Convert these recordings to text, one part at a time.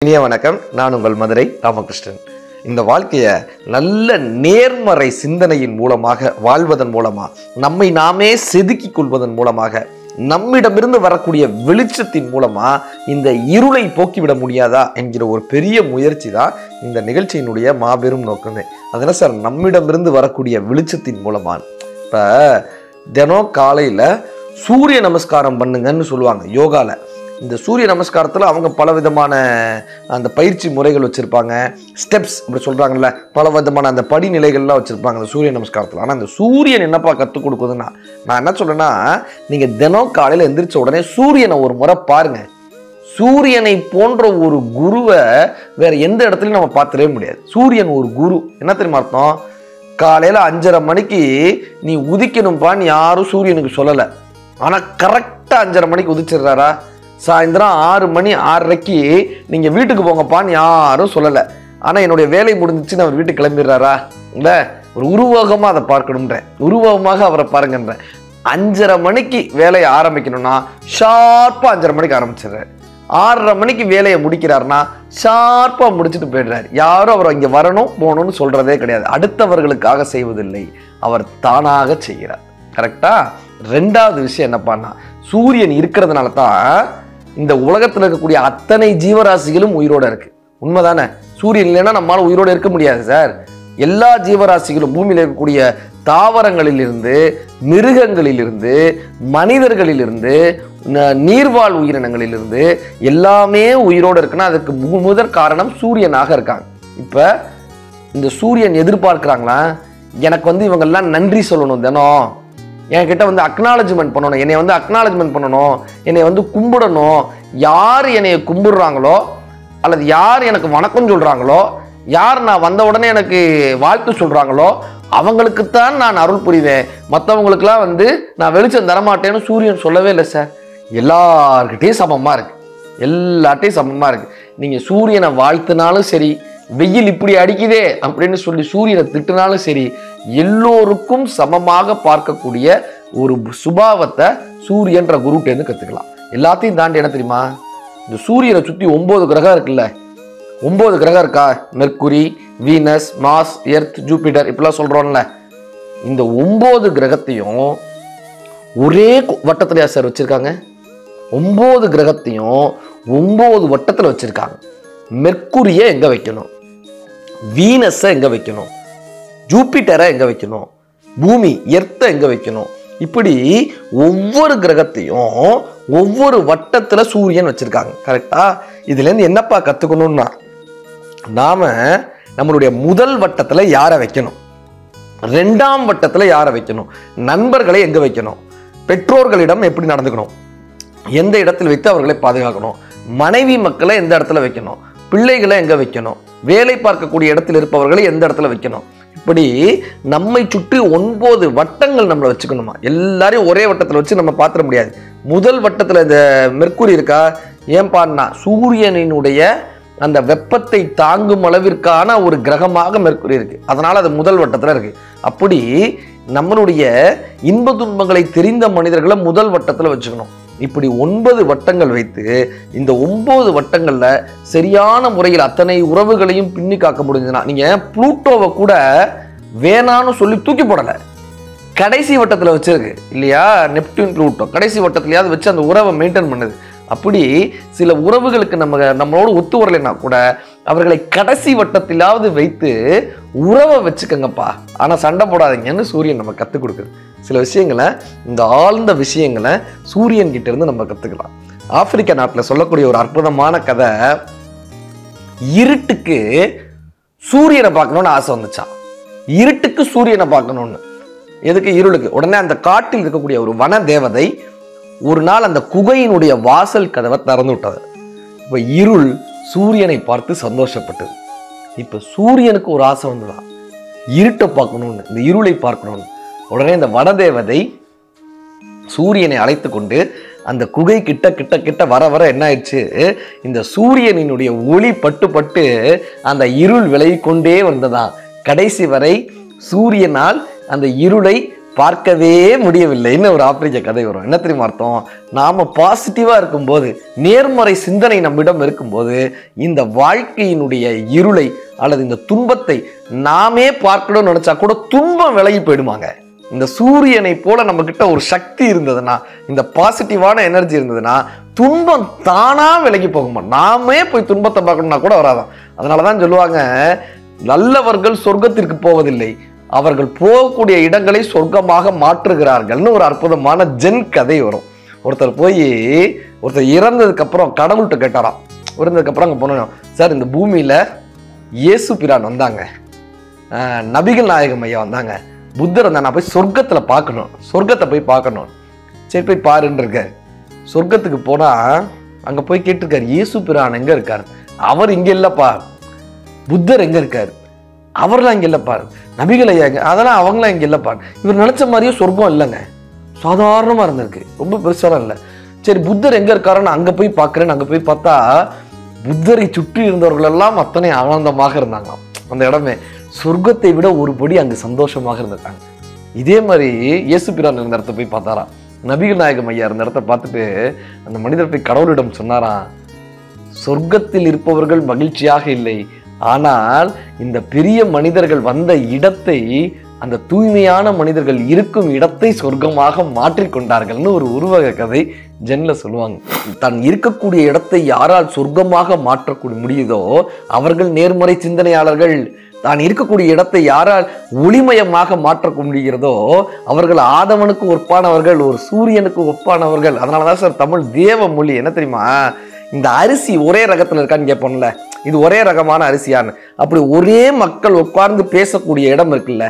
இனிய வணக்கம். நான் உங்கள் மதுரை ராமகிருஷ்ணன். இந்த வாழ்க்கையை நல்ல நேர்மறை சிந்தனையின் மூலமாக வாழ்வதன் மூலமாக நம்மை நாமே செதுக்கிக் கொள்வதன் மூலமாக நம்மிடமிருந்து வரக்கூடிய வெளிச்சத்தின் மூலமா இந்த இருளை போக்கிவிட முடியாதா என்கிற ஒரு பெரிய முயற்சி தான் இந்த நிகழ்ச்சியினுடைய மாபெரும் நோக்கமே. அதனால சார் நம்மிடமிருந்து வரக்கூடிய வெளிச்சத்தின் மூலமா இப்போ தினம் காலையில் சூரிய நமஸ்காரம் பண்ணுங்கன்னு சொல்லுவாங்க யோகால. இந்த சூரிய நமஸ்காரத்தில் அவங்க பல விதமான அந்த பயிற்சி முறைகள் வச்சுருப்பாங்க, ஸ்டெப்ஸ் அப்படி சொல்கிறாங்கல்ல, பல விதமான அந்த படிநிலைகள்லாம் வச்சுருப்பாங்க அந்த சூரிய நமஸ்காரத்தில். ஆனால் அந்த சூரியன் என்னப்பா கற்றுக் கொடுக்குதுன்னா, நான் என்ன சொல்கிறேன்னா, நீங்கள் தினம் காலையில் எந்திரிச்ச உடனே சூரியனை ஒரு முறை பாருங்கள். சூரியனை போன்ற ஒரு குருவை வேற எந்த இடத்துலையும் நம்ம பார்த்துடவே முடியாது. சூரியன் ஒரு குரு. என்ன தெரியுமா அர்த்தம்? காலையில் 5:30 மணிக்கு நீ உதிக்கணும்பான்னு யாரும் சூரியனுக்கு சொல்லலை. ஆனால் கரெக்டாக 5:30 மணிக்கு உதிச்சிடுறாரா? சாயந்தரம் 6 மணி 6:30க்கு நீங்கள் வீட்டுக்கு போங்கப்பான்னு யாரும் சொல்லலை. ஆனால் என்னுடைய வேலை முடிஞ்சிச்சுன்னு அவர் வீட்டுக்கு கிளம்பிடுறாரா? இல்லை, ஒரு உருவகமாக அதை பார்க்கணுன்றேன். உருவகமாக அவரை பாருங்கன்றேன். 5:30 மணிக்கு வேலையை ஆரம்பிக்கணும்னா ஷார்ப்பாக 5:30 மணிக்கு ஆரம்பிச்சிடுறாரு. 6:30 மணிக்கு வேலையை முடிக்கிறாருன்னா ஷார்ப்பாக முடிச்சுட்டு போயிடுறாரு. யாரும் அவர் இங்கே வரணும் போகணும்னு சொல்கிறதே கிடையாது. அடுத்தவர்களுக்காக செய்வதில்லை, அவர் தானாக செய்கிறார். கரெக்டா? ரெண்டாவது விஷயம் என்னப்பான்னா, சூரியன் இருக்கிறதுனால தான் இந்த உலகத்தில் இருக்கக்கூடிய அத்தனை ஜீவராசிகளும் உயிரோடு இருக்கு. உண்மைதானே? சூரியன் இல்லைன்னா நம்மளால உயிரோடு இருக்க முடியாது சார். எல்லா ஜீவராசிகளும் பூமியில் இருக்கக்கூடிய தாவரங்களிலிருந்து, மிருகங்களிலிருந்து, மனிதர்களிலிருந்து, நீர்வாழ் உயிரினங்களிலிருந்து எல்லாமே உயிரோடு இருக்குன்னா அதுக்கு முதற் காரணம் சூரியனாக இருக்காங்க. இப்போ இந்த சூரியன் எதிர்பார்க்கிறாங்களா, எனக்கு இவங்கெல்லாம் நன்றி சொல்லணும், தினம் என்கிட்ட அக்னாலஜ்மெண்ட் பண்ணணும், என்னை அக்னாலஜ்மெண்ட் பண்ணணும், என்னை கும்பிடணும். யார் என்னைய கும்பிடுறாங்களோ அல்லது யார் எனக்கு வணக்கம் சொல்கிறாங்களோ, யார் நான் வந்த உடனே எனக்கு வாழ்த்து சொல்கிறாங்களோ அவங்களுக்குத்தான் நான் அருள் புரிவேன். மற்றவங்களுக்கெல்லாம் நான் வெளிச்சம் தரமாட்டேன்னு சூரியன் சொல்லவே இல்லை சார். எல்லார்கிட்டையும் சமமாக இருக்கு, எல்லார்ட்டையும் சமமாக இருக்கு. நீங்கள் சூரியனை வாழ்த்தினாலும் சரி, வெயில் இப்படி அடிக்குதே அப்படின்னு சொல்லி சூரியனை திட்டினாலும் சரி, எல்லோருக்கும் சமமாக பார்க்கக்கூடிய ஒரு சுபாவத்தை சூரியன்ற குருட்டேருந்து கற்றுக்கலாம். எல்லாத்தையும் தாண்டி என்ன தெரியுமா, இந்த சூரியனை சுற்றி 9 கிரகம் இருக்குல்ல, 9 கிரகம் இருக்கா? Mercury, Venus, Mars, Earth, Jupiter இப்படிலாம் சொல்கிறோம்ல. இந்த 9 கிரகத்தையும் ஒரே வட்டத்திலையா சார் வச்சுருக்காங்க? 9 கிரகத்தையும் 9 வட்டத்தில் வச்சுருக்காங்க. மெர்க்குரியை எங்கே வைக்கணும், வீனஸை எங்கே வைக்கணும், ஜூபிட்டரை எங்கே வைக்கணும், பூமி எர்த்தை எங்கே வைக்கணும், இப்படி ஒவ்வொரு கிரகத்தையும் ஒவ்வொரு வட்டத்தில் சூரியன் வச்சுருக்காங்க. கரெக்டா? இதுலேருந்து என்னப்பா கற்றுக்கணும்னா, நாம் நம்மளுடைய முதல் வட்டத்தில் யாரை வைக்கணும், 2ஆம் வட்டத்தில் யாரை வைக்கணும், நண்பர்களை எங்கே வைக்கணும், பெற்றோர்களிடம் எப்படி நடந்துக்கணும், எந்த இடத்தில் வைத்து அவர்களை பாதுகாக்கணும், மனைவி மக்களை எந்த இடத்துல வைக்கணும், பிள்ளைகளை எங்கே வைக்கணும், வேலை பார்க்கக்கூடிய இடத்தில் இருப்பவர்களை எந்த இடத்துல வைக்கணும், இப்படி நம்மை சுற்றி 9 வட்டங்கள் நம்மளை வச்சுக்கணுமா. எல்லாரையும் ஒரே வட்டத்தில் வச்சு நம்ம பார்த்துட முடியாது. முதல் வட்டத்தில் இந்த மெர்க்குரி இருக்கா? ஏன் பாருன்னா, சூரியனினுடைய அந்த வெப்பத்தை தாங்கும் அளவிற்கான ஒரு கிரகமாக மெர்க்குரி இருக்கு. அதனால அது முதல் வட்டத்தில் இருக்கு. அப்படி நம்மளுடைய இன்ப துன்பங்களை தெரிந்த மனிதர்களை முதல் வட்டத்தில் வச்சுக்கணும். இப்படி 9 வட்டங்கள் வைத்து இந்த 9 வட்டங்களில் சரியான முறையில் அத்தனை உறவுகளையும் பின்னி காக்க முடிஞ்சுன்னா, நீங்கள் புளூட்டோவை கூட வேணான்னு சொல்லி தூக்கி போடலை, கடைசி வட்டத்தில் வச்சிருக்கு இல்லையா? நெப்டியூன், புளூட்டோ கடைசி வட்டத்திலேயாவது வச்சு அந்த உறவை மெயின்டைன் பண்ணுது. அப்படி சில உறவுகளுக்கு நம்மளோட ஒத்து வரலைன்னா கூட அவர்களை கடைசி வட்டத்திலாவது வைத்து உறவை வச்சுக்கங்கப்பா, ஆனால் சண்டை போடாதீங்கன்னு சூரியன் நம்ம கற்றுக் கொடுக்குது. சில விஷயங்களை, இந்த ஆழ்ந்த விஷயங்களை சூரியன் கிட்ட இருந்து நம்ம கற்றுக்கலாம். ஆப்பிரிக்கா நாட்டில் சொல்லக்கூடிய ஒரு அற்புதமான கதை, இருட்டுக்கு சூரியனை பார்க்கணும்னு ஆசை வந்துச்சான். இருட்டுக்கு சூரியனை பார்க்கணும்னு. எதுக்கு? இருளுக்கு. உடனே அந்த காட்டில் இருக்கக்கூடிய ஒரு வன தேவதை ஒரு நாள் அந்த குகையினுடைய வாசல் கதவை திறந்து விட்டது. இப்போ இருள் சூரியனை பார்த்து சந்தோஷப்பட்டது. இப்போ சூரியனுக்கு ஒரு ஆசை வந்துதான், இருட்டை பார்க்கணும்னு, இந்த இருளை பார்க்கணும்னு. உடனே இந்த வனதேவதை சூரியனை அழைத்து கொண்டு அந்த குகை கிட்ட கிட்ட கிட்ட வர வர என்ன ஆயிடுச்சு, இந்த சூரியனினுடைய ஒளி பட்டு பட்டு அந்த இருள் விலகி கொண்டே வந்ததான். கடைசி வரை சூரியனால் அந்த இருளை பார்க்கவே முடியவில்லைன்னு ஒரு ஆப்பிரிக்க கதை வரும். என்ன தெரியுமா அர்த்தம்? நாம பாசிட்டிவா இருக்கும்போது, நேர்மறை சிந்தனை நம்மிடம் இருக்கும்போது, இந்த வாழ்க்கையினுடைய இருளை அல்லது இந்த துன்பத்தை நாமே பார்க்கணும்னு நினைச்சா கூட துன்பம் விலகி போயிடுமாங்க. இந்த சூரியனை போல நம்ம கிட்ட ஒரு சக்தி இருந்ததுன்னா, இந்த பாசிட்டிவான எனர்ஜி இருந்ததுன்னா, துன்பம் தானா விலகி போகுமா. நாமே போய் துன்பத்தை பார்க்கணும்னா கூட வராதான். அதனாலதான் சொல்லுவாங்க, நல்லவர்கள் சொர்க்கத்திற்கு போவதில்லை, அவர்கள் போகக்கூடிய இடங்களை சொர்க்கமாக மாற்றுகிறார்கள்னு ஒரு அற்புதமான ஜென் கதை வரும். ஒருத்தர் இறந்ததுக்கு அப்புறம் கடவுள்கிட்ட கேட்டாராம். இறந்ததுக்கு அப்புறம் அங்கே போனோம், சார் இந்த பூமியில இயேசு பிரான் வந்தாங்க, நபிகள் நாயகம் ஐயா வந்தாங்க, புத்தர் வந்தா, நான் போய் சொர்க்கத்துல பார்க்கணும், சொர்க்கத்தை போய் பார்க்கணும். சரி போய் பாருன்னு இருக்காரு. சொர்க்கத்துக்கு போனா அங்க போய் கேட்டிருக்காரு, இயேசு பிரான் எங்க இருக்காரு? அவர் இங்க இல்லப்பா. புத்தர் எங்க இருக்காரு? அவர்லாம் இங்க இல்லப்பா. நபிகள் ஐயா அதெல்லாம் அவங்களாம் இங்க இல்லப்பா. இவர் நினைச்ச மாதிரியே சொர்க்கம் இல்லைங்க, சாதாரணமா இருந்திருக்கு, ரொம்ப பெருசாலாம் இல்லை. சரி புத்தர் எங்க இருக்காருன்னு அங்க போய் பார்க்கிறேன்னு அங்க போய் பார்த்தா, புத்தரை சுற்றி இருந்தவர்கள் எல்லாம் அத்தனை ஆனந்தமாக இருந்தாங்களாம். அந்த இடமே சொர்க்கத்தை விட ஒரு படி அங்கு சந்தோஷமாக இருந்திருக்காங்க. இதே மாதிரி இயேசு பிரான் இருந்த இடத்த போய் பார்த்தாராம். நபிகள் நாயகம் ஐயா இருந்த இடத்த பார்த்துட்டு அந்த மனிதர் போய் கடவுளிடம் சொன்னாராம், சொர்க்கத்தில் இருப்பவர்கள் மகிழ்ச்சியாக இல்லை, ஆனால் இந்த பெரிய மனிதர்கள் வந்த இடத்தை, அந்த தூய்மையான மனிதர்கள் இருக்கும் இடத்தை சொர்க்கமாக மாற்றிக்கொண்டார்கள்னு ஒரு உருவக கதை ஜென்ல சொல்லுவாங்க. தான் இருக்கக்கூடிய இடத்தை யாரால் சொர்க்கமாக மாற்றக்கூடிய முடியுதோ அவர்கள் நேர்மறை சிந்தனையாளர்கள். தான் இருக்கக்கூடிய இடத்தை யாரால் ஒளிமயமாக மாற்ற முடிகிறதோ அவர்கள் ஆதவனுக்கு ஒப்பானவர்கள், ஒரு சூரியனுக்கு ஒப்பானவர்கள். அதனாலதான் சார் தமிழ் தேவ மொழி. என்ன தெரியுமா, இந்த அரிசி ஒரே ரகத்துல இருக்கான்னு கேட்போம்ல, இது ஒரே ரகமான அரிசியான்னு. அப்படி ஒரே மக்கள் உட்கார்ந்து பேசக்கூடிய இடம் இருக்குல்ல,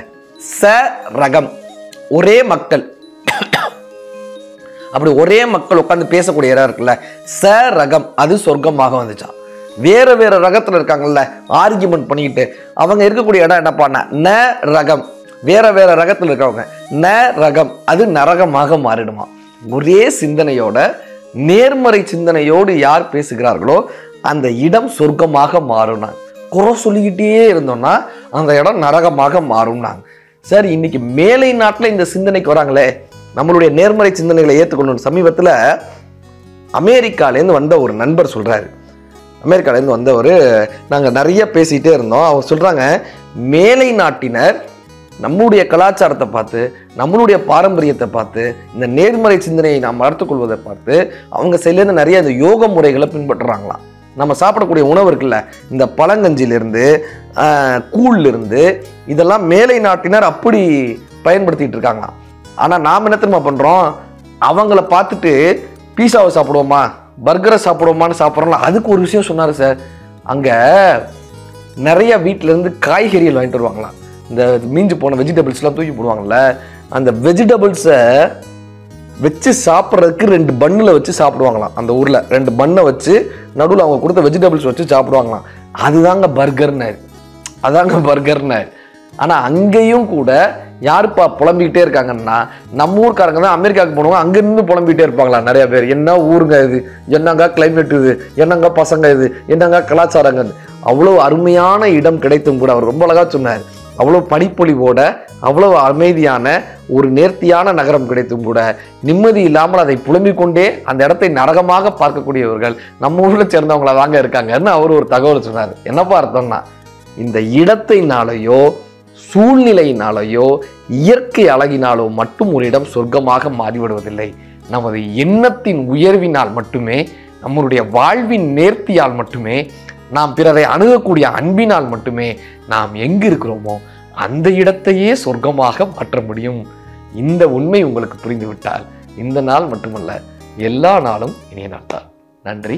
ச ரகம், ஒரே மக்கள், அப்படி ஒரே மக்கள் உட்கார்ந்து பேசக்கூடிய இடம் இருக்குல்ல, ச ரகம், அது சொர்க்கமாக வந்துச்சான். வேற வேற ரகத்துல இருக்காங்கல்ல, ஆர்கியூமெண்ட் பண்ணிக்கிட்டு அவங்க இருக்கக்கூடிய இடம் என்னப்பான்னா ந ரகம், வேற வேற ரகத்துல இருக்கவங்க ந ரகம், அது நரகமாக மாறிடுமா. ஒரே சிந்தனையோட நேர்மறை சிந்தனையோடு யார் பேசுகிறார்களோ அந்த இடம் சொர்க்கமாக மாறுனாங்க. குறை சொல்லிக்கிட்டே இருந்தோம்னா அந்த இடம் நரகமாக மாறும்னாங்க. சார் இன்னைக்கு மேலை நாட்டில் இந்த சிந்தனைக்கு வராங்களே, நம்மளுடைய நேர்மறை சிந்தனைகளை ஏற்றுக்கொள்ளணும். சமீபத்தில் அமெரிக்காலேருந்து வந்த ஒரு நண்பர் சொல்றாரு, அமெரிக்காலேருந்து வந்தவர், நாங்கள் நிறைய பேசிகிட்டே இருந்தோம். அவர் சொல்கிறாங்க, மேலை நாட்டினர் நம்முடைய கலாச்சாரத்தை பார்த்து, நம்மளுடைய பாரம்பரியத்தை பார்த்து, இந்த நேர்மறை சிந்தனையை நாம் வளர்த்துக்கொள்வதை பார்த்து அவங்க சைட்லேருந்து நிறைய இந்த யோக முறைகளை பின்பற்றுறாங்களாம். நம்ம சாப்பிடக்கூடிய உணவு இருக்குல்ல, இந்த பழங்கஞ்சிலிருந்து கூழ்லிருந்து இதெல்லாம் மேலை நாட்டினர் அப்படி பயன்படுத்திட்டு இருக்காங்களாம். ஆனால் நாம் என்ன தெரியுமா பண்ணுறோம், அவங்கள பார்த்துட்டு பீஸாவை சாப்பிடுவோமா, பர்கரை சாப்பிடுவோமான்னு சாப்பிட்றோம்ல. அதுக்கு ஒரு விஷயம் சொன்னார் சார், அங்கே நிறைய வீட்டிலேருந்து காய்கறிகள் வாங்கிட்டு வருவாங்களாம். இந்த மீஞ்சு போன வெஜிடபிள்ஸ்லாம் தூக்கி போடுவாங்கள்ல, அந்த வெஜிடபிள்ஸை வச்சு சாப்பிட்றதுக்கு 2 பன்னில் வச்சு சாப்பிடுவாங்களாம். அந்த ஊரில் 2 பன்னை வச்சு நடுவில் அவங்க கொடுத்த வெஜிடபிள்ஸ் வச்சு சாப்பிடுவாங்களாம். அதுதாங்க பர்கர்னாரு, அதாங்க பர்கர்னாரு. ஆனால் அங்கேயும் கூட யாருப்பா புலம்பிக்கிட்டே இருக்காங்கன்னா, நம்ம ஊருக்காரங்க தான் அமெரிக்காவுக்கு போனவங்க அங்கேருந்து புலம்பிக்கிட்டே இருப்பாங்களா நிறைய பேர். என்ன ஊருங்க இது, என்னங்க கிளைமேட் இது, என்னங்க பசங்க இது, என்னங்க கலாச்சாரங்க. அவ்வளோ அருமையான இடம் கிடைத்தும் கூட அவர் ரொம்ப அழகா சொன்னார், அவ்வளோ பனிப்பொழிவோட அவ்வளோ அமைதியான ஒரு நேர்த்தியான நகரம் கிடைத்தும் கூட நிம்மதி இல்லாமல் அதை புலம்பிக் கொண்டே அந்த இடத்தை நரகமாக பார்க்கக்கூடியவர்கள் நம்ம ஊரில் சேர்ந்தவங்களா தாங்க இருக்காங்கன்னு அவர் ஒரு தகவல் சொன்னார். என்னப்பா அர்த்தம்னா, இந்த இடத்தினாலேயோ சூழ்நிலையினாலேயோ இயற்கை அழகினாலோ மட்டும் ஒரு இடம் சொர்க்கமாக மாறிவிடுவதில்லை. நமது எண்ணத்தின் உயர்வினால் மட்டுமே, நம்மளுடைய வாழ்வின் நேர்த்தியால் மட்டுமே, நாம் பிறரை அணுகக்கூடிய அன்பினால் மட்டுமே நாம் எங்கு இருக்கிறோமோ அந்த இடத்தையே சொர்க்கமாக மாற்ற முடியும். இந்த உண்மை உங்களுக்கு புரிந்துவிட்டால் இந்த நாள் மட்டுமல்ல, எல்லா நாளும் இனிய நாள் தான். நன்றி.